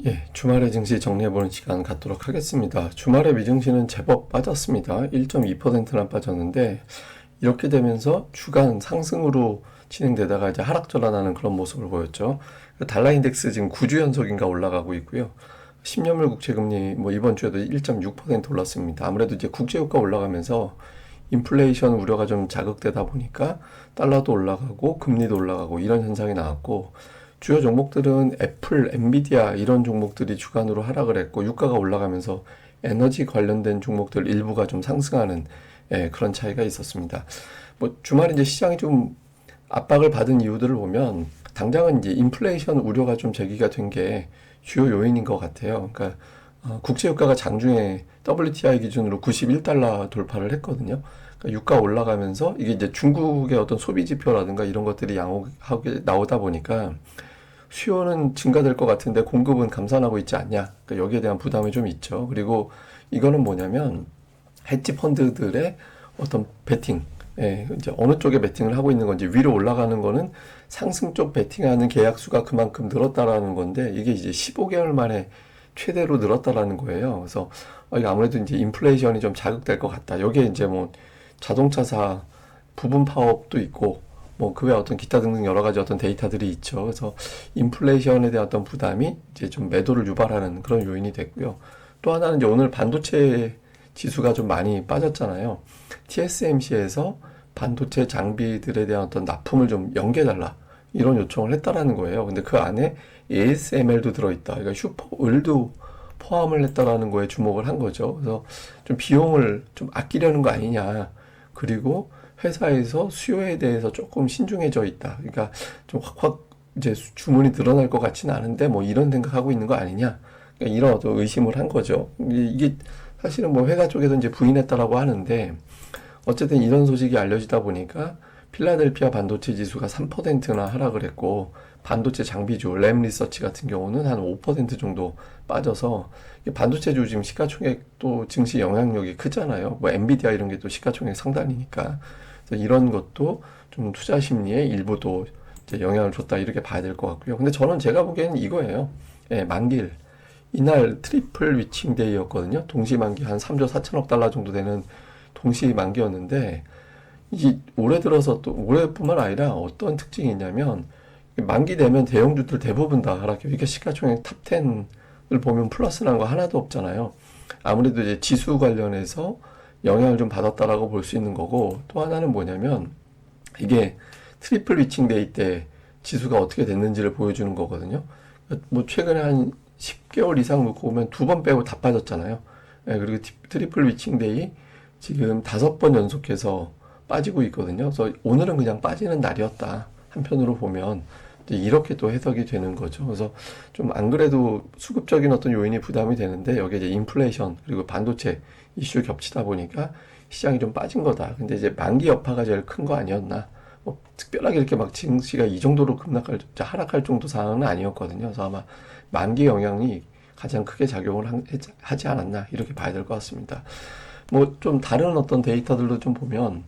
예, 주말에 증시 정리해보는 시간 갖도록 하겠습니다. 주말에 미증시는 제법 빠졌습니다. 1.2%나 빠졌는데, 이렇게 되면서 주간 상승으로 진행되다가 이제 하락 전환하는 그런 모습을 보였죠. 달러 인덱스 지금 9주 연속인가 올라가고 있고요. 10년물 국채금리 뭐 이번 주에도 1.6% 올랐습니다. 아무래도 이제 국제유가 올라가면서 인플레이션 우려가 좀 자극되다 보니까 달러도 올라가고 금리도 올라가고 이런 현상이 나왔고, 주요 종목들은 애플, 엔비디아 이런 종목들이 주간으로 하락을 했고, 유가가 올라가면서 에너지 관련된 종목들 일부가 좀 상승하는 그런 차이가 있었습니다. 뭐 주말에 이제 시장이 좀 압박을 받은 이유들을 보면 당장은 이제 인플레이션 우려가 좀 제기가 된 게 주요 요인인 것 같아요. 그러니까 국제유가가 장중에 WTI 기준으로 91달러 돌파를 했거든요. 그러니까 유가 올라가면서 이게 이제 중국의 어떤 소비 지표라든가 이런 것들이 양호하게 나오다 보니까 수요는 증가될 것 같은데 공급은 감산하고 있지 않냐. 그러니까 여기에 대한 부담이 좀 있죠. 그리고 이거는 뭐냐면 헤지 펀드들의 어떤 베팅, 이제 어느 쪽에 베팅을 하고 있는 건지 위로 올라가는 거는 상승 쪽 베팅하는 계약 수가 그만큼 늘었다라는 건데 이게 이제 15개월 만에 최대로 늘었다라는 거예요. 그래서 이게 아무래도 이제 인플레이션이 좀 자극될 것 같다. 여기에 이제 뭐 자동차사 부분 파업도 있고 뭐 그 외 어떤 기타 등등 여러 가지 어떤 데이터들이 있죠. 그래서 인플레이션에 대한 어떤 부담이 이제 좀 매도를 유발하는 그런 요인이 됐고요. 또 하나는 이제 오늘 반도체 지수가 좀 많이 빠졌잖아요. TSMC에서 반도체 장비들에 대한 어떤 납품을 좀 연계해달라 이런 요청을 했다라는 거예요. 근데 그 안에 ASML도 들어있다. 그러니까 슈퍼을도 포함을 했다라는 거에 주목을 한 거죠. 그래서 좀 비용을 좀 아끼려는 거 아니냐. 그리고 회사에서 수요에 대해서 조금 신중해져 있다. 그러니까 좀 확확 이제 주문이 늘어날 것 같지는 않은데 뭐 이런 생각하고 있는 거 아니냐. 그러니까 이런 어떤 의심을 한 거죠. 이게 사실은 뭐 회사 쪽에서 이제 부인했다라고 하는데 어쨌든 이런 소식이 알려지다 보니까 필라델피아 반도체 지수가 3%나 하락을 했고 반도체 장비주 램 리서치 같은 경우는 한 5% 정도 빠져서 반도체주 지금 시가총액도 증시 영향력이 크잖아요. 뭐 엔비디아 이런 게 또 시가총액 상단이니까 그래서 이런 것도 좀 투자 심리에 일부도 이제 영향을 줬다 이렇게 봐야 될 것 같고요. 근데 저는 제가 보기에는 이거예요. 만길 이날 트리플 위칭 데이였거든요. 동시 만기 한 3조 4천억 달러 정도 되는 동시 만기였는데 이 올해 들어서 또 올해뿐만 아니라 어떤 특징이 있냐면 만기 되면 대형주들 대부분 다 하락해요. 이게 시가총액 탑 10을 보면 플러스 난 거 하나도 없잖아요. 아무래도 이제 지수 관련해서 영향을 좀 받았다라고 볼 수 있는 거고 또 하나는 뭐냐면 이게 트리플 위칭 데이 때 지수가 어떻게 됐는지를 보여주는 거거든요. 뭐 최근에 한 10개월 이상 놓고 보면 두 번 빼고 다 빠졌잖아요. 그리고 트리플 위칭 데이 지금 5번 연속해서 빠지고 있거든요. 그래서 오늘은 그냥 빠지는 날이었다. 한편으로 보면 이렇게 또 해석이 되는 거죠. 그래서 좀 안 그래도 수급적인 어떤 요인이 부담이 되는데 여기에 이제 인플레이션 그리고 반도체 이슈 겹치다 보니까 시장이 좀 빠진 거다. 근데 이제 만기 여파가 제일 큰 거 아니었나? 뭐 특별하게 이렇게 막 증시가 이 정도로 하락할 정도 상황은 아니었거든요. 그래서 아마 만기 영향이 가장 크게 작용을 하지 않았나 이렇게 봐야 될 것 같습니다. 뭐 좀 다른 어떤 데이터들도 좀 보면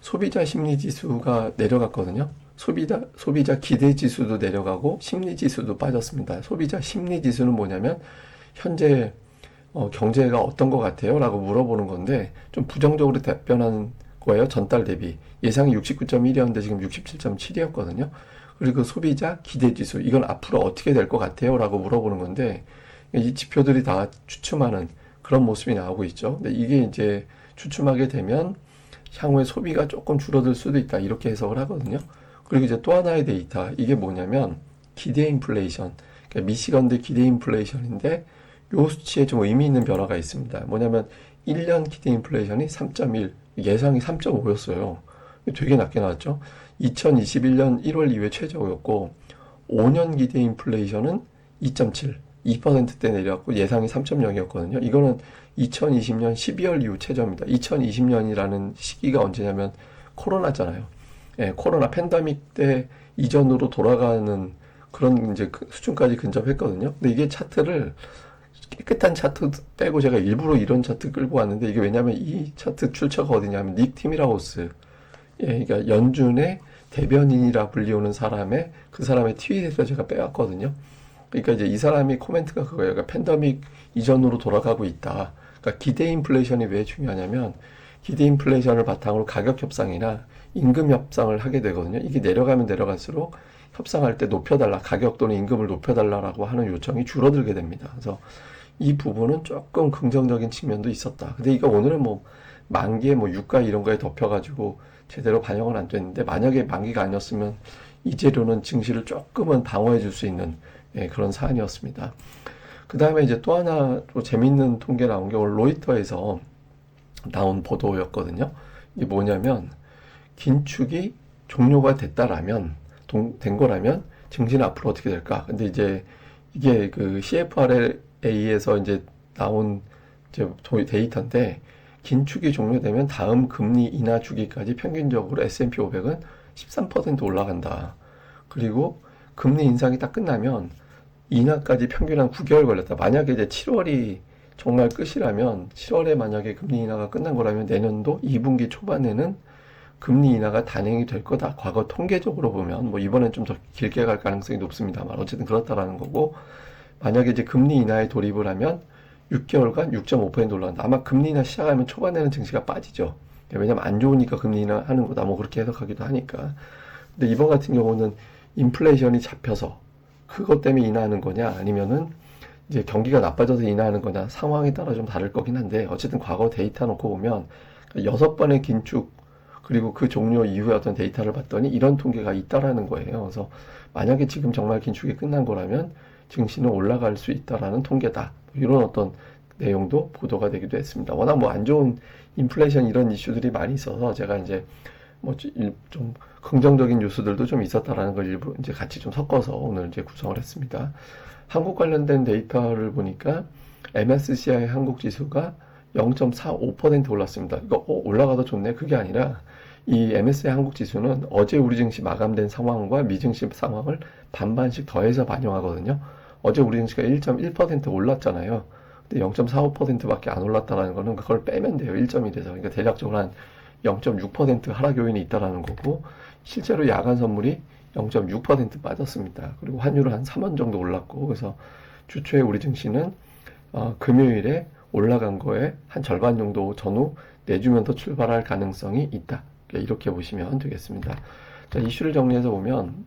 소비자 심리 지수가 내려갔거든요. 소비자 기대 지수도 내려가고 심리 지수도 빠졌습니다. 소비자 심리 지수는 뭐냐면 현재 경제가 어떤 것 같아요? 라고 물어보는 건데 좀 부정적으로 답변하는 거예요. 전달 대비. 예상이 69.1이었는데 지금 67.7이었거든요. 그리고 소비자 기대 지수. 이건 앞으로 어떻게 될 것 같아요? 라고 물어보는 건데 이 지표들이 다 추춤하는 그런 모습이 나오고 있죠. 근데 이게 이제 추춤하게 되면 향후에 소비가 조금 줄어들 수도 있다. 이렇게 해석을 하거든요. 그리고 이제 또 하나의 데이터. 이게 뭐냐면 기대 인플레이션. 그러니까 미시건대 기대 인플레이션인데 요 수치에 좀 의미 있는 변화가 있습니다. 뭐냐면 1년 기대 인플레이션이 3.1, 예상이 3.5였어요. 되게 낮게 나왔죠. 2021년 1월 이후에 최저였고 5년 기대 인플레이션은 2.7, 2%대 내려왔고 예상이 3.0이었거든요. 이거는 2020년 12월 이후 최저입니다. 2020년이라는 시기가 언제냐면 코로나잖아요. 코로나 팬데믹 때 이전으로 돌아가는 그런 이제 수준까지 근접했거든요. 근데 이게 차트를 깨끗한 차트 빼고 제가 일부러 이런 차트 끌고 왔는데 이게 왜냐면 이 차트 출처가 어디냐면 닉 티미라우스 그러니까 연준의 대변인이라 불리우는 사람의 그 사람의 트윗에서 제가 빼왔거든요. 그러니까 이제 이 사람이 코멘트가 그거예요. 그러니까 팬데믹 이전으로 돌아가고 있다. 그러니까 기대 인플레이션이 왜 중요하냐면 기대 인플레이션을 바탕으로 가격 협상이나 임금 협상을 하게 되거든요. 이게 내려가면 내려갈수록 협상할 때 높여달라, 가격 또는 임금을 높여달라라고 하는 요청이 줄어들게 됩니다. 그래서 이 부분은 조금 긍정적인 측면도 있었다. 근데 이거 오늘은 뭐 만기에 뭐 유가 이런 거에 덮여가지고 제대로 반영은 안 됐는데 만약에 만기가 아니었으면 이 재료는 증시를 조금은 방어해 줄 수 있는 그런 사안이었습니다. 그 다음에 이제 또 하나 또 재밌는 통계 나온 게 오늘 로이터에서 나온 보도였거든요. 이게 뭐냐면 긴축이 종료가 됐다라면 된 거라면 증시는 앞으로 어떻게 될까? 근데 이제 이게 그 CFRA에서 이제 나온 이제 데이터인데 긴축이 종료되면 다음 금리 인하 주기까지 평균적으로 S&P 500은 13% 올라간다. 그리고 금리 인상이 딱 끝나면 인하까지 평균 한 9개월 걸렸다. 만약에 이제 7월이 정말 끝이라면 7월에 만약에 금리 인하가 끝난 거라면 내년도 2분기 초반에는 금리 인하가 단행이 될 거다. 과거 통계적으로 보면 뭐 이번엔 좀 더 길게 갈 가능성이 높습니다만 어쨌든 그렇다라는 거고 만약에 이제 금리 인하에 돌입을 하면 6개월간 6.5% 올라간다. 아마 금리 인하 시작하면 초반에는 증시가 빠지죠. 왜냐면 안 좋으니까 금리 인하 하는 거다. 뭐 그렇게 해석하기도 하니까. 근데 이번 같은 경우는 인플레이션이 잡혀서 그것 때문에 인하하는 거냐 아니면은 이제 경기가 나빠져서 인하하는 거냐 상황에 따라 좀 다를 거긴 한데 어쨌든 과거 데이터 놓고 보면 6번의 긴축 그리고 그 종료 이후에 어떤 데이터를 봤더니 이런 통계가 있다라는 거예요. 그래서 만약에 지금 정말 긴축이 끝난 거라면 증시는 올라갈 수 있다라는 통계다. 이런 어떤 내용도 보도가 되기도 했습니다. 워낙 뭐 안 좋은 인플레이션 이런 이슈들이 많이 있어서 제가 이제 뭐 좀 긍정적인 뉴스들도 좀 있었다라는 걸 일부 이제 같이 좀 섞어서 오늘 이제 구성을 했습니다. 한국 관련된 데이터를 보니까 MSCI 한국 지수가 0.45% 올랐습니다. 이거 올라가도 좋네. 그게 아니라 이 MSCI 한국 지수는 어제 우리 증시 마감된 상황과 미증시 상황을 반반씩 더해서 반영하거든요. 어제 우리 증시가 1.1% 올랐잖아요. 근데 0.45%밖에 안 올랐다는 거는 그걸 빼면 돼요. 1점이 돼서. 그러니까 대략적으로 한 0.6% 하락 요인이 있다라는 거고 실제로 야간 선물이 0.6% 빠졌습니다. 그리고 환율은 한 3원 정도 올랐고 그래서 주초에 우리 증시는 금요일에 올라간 거에 한 절반 정도 전후 내주면 더 출발할 가능성이 있다. 이렇게 보시면 되겠습니다. 자, 이슈를 정리해서 보면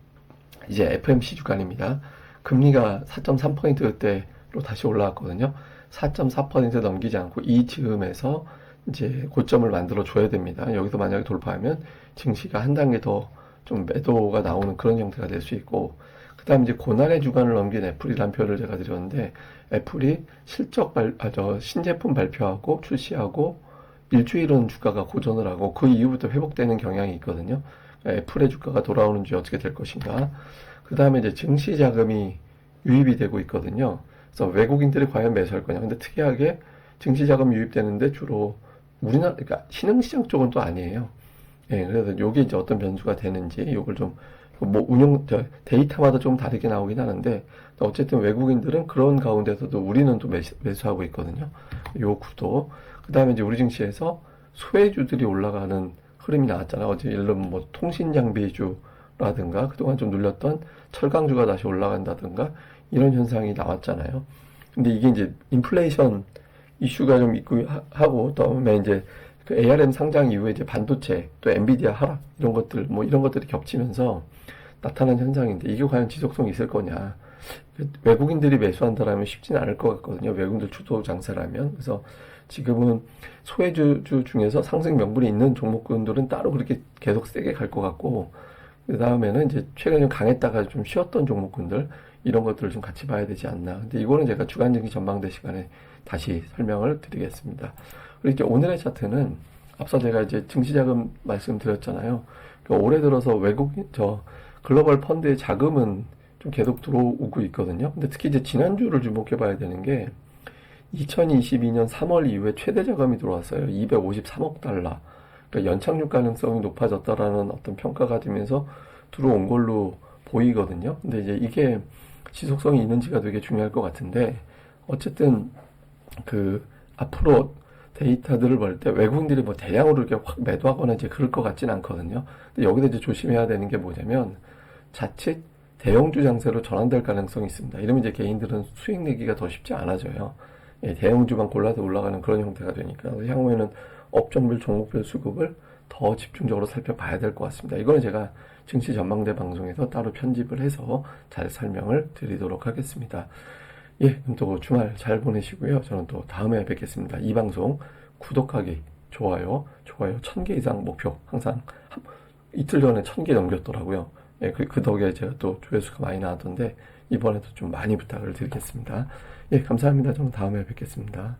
이제 FMC 주간입니다. 금리가 4.3%대로 다시 올라왔거든요. 4.4% 넘기지 않고 이 즈음에서 이제 고점을 만들어 줘야 됩니다. 여기서 만약에 돌파하면 증시가 한 단계 더 좀 매도가 나오는 그런 형태가 될 수 있고 그 다음 이제 고난의 주간을 넘긴 애플이라는 표를 제가 드렸는데 애플이 신제품 발표하고 출시하고 일주일은 주가가 고전을 하고 그 이후부터 회복되는 경향이 있거든요. 애플의 주가가 돌아오는지 어떻게 될 것인가. 그 다음에 이제 증시 자금이 유입이 되고 있거든요. 그래서 외국인들이 과연 매수할 거냐. 근데 특이하게 증시 자금이 유입되는데 주로 우리나라, 그러니까 신흥시장 쪽은 또 아니에요. 예, 그래서 요게 이제 어떤 변수가 되는지 요걸 좀 뭐 데이터마다 좀 다르게 나오긴 하는데 어쨌든 외국인들은 그런 가운데서도 우리는 또 매수하고 있거든요. 요 구도. 그 다음에 이제 우리 증시에서 소외주들이 올라가는 흐름이 나왔잖아요. 어제 예를 들면 뭐 통신장비주라든가 그동안 좀 눌렸던 철강주가 다시 올라간다든가 이런 현상이 나왔잖아요. 근데 이게 이제 인플레이션 이슈가 좀 있고 하고 그다음에 이제 그 ARM 상장 이후에 이제 반도체 또 엔비디아 하락 이런 것들 뭐 이런 것들이 겹치면서 나타난 현상인데 이게 과연 지속성이 있을 거냐. 외국인들이 매수한다라면 쉽지는 않을 것 같거든요. 외국인들 주도 장사라면. 그래서 지금은 소외주 중에서 상승 명분이 있는 종목군들은 따로 그렇게 계속 세게 갈 것 같고 그 다음에는 이제 최근에 좀 강했다가 좀 쉬었던 종목군들 이런 것들을 좀 같이 봐야 되지 않나. 근데 이거는 제가 주간증시 전망대 시간에 다시 설명을 드리겠습니다. 그리고 이제 오늘의 차트는 앞서 제가 이제 증시자금 말씀드렸잖아요. 그러니까 올해 들어서 글로벌 펀드의 자금은 좀 계속 들어오고 있거든요. 근데 특히 이제 지난주를 주목해 봐야 되는 게 2022년 3월 이후에 최대 자금이 들어왔어요. 253억 달러. 그러니까 연착륙 가능성이 높아졌다라는 어떤 평가가 되면서 들어온 걸로 보이거든요. 근데 이제 이게 지속성이 있는지가 되게 중요할 것 같은데 어쨌든 그 앞으로 데이터들을 볼 때 외국인들이 뭐 대량으로 이렇게 확 매도하거나 이제 그럴 것 같진 않거든요. 근데 여기서 이제 조심해야 되는 게 뭐냐면 자칫 대형주 장세로 전환될 가능성이 있습니다. 이러면 이제 개인들은 수익 내기가 더 쉽지 않아져요. 예, 대형주만 골라서 올라가는 그런 형태가 되니까 향후에는 업종별 종목별 수급을 더 집중적으로 살펴봐야 될 것 같습니다. 이거는 제가 증시 전망대 방송에서 따로 편집을 해서 잘 설명을 드리도록 하겠습니다. 예, 그럼 또 주말 잘 보내시고요. 저는 또 다음에 뵙겠습니다. 이 방송 구독하기, 좋아요 1000개 이상 목표 항상 이틀 전에 1000개 넘겼더라고요. 예, 그 덕에 제가 또 조회수가 많이 나왔던데 이번에도 좀 많이 부탁을 드리겠습니다. 예, 감사합니다. 저는 다음에 뵙겠습니다.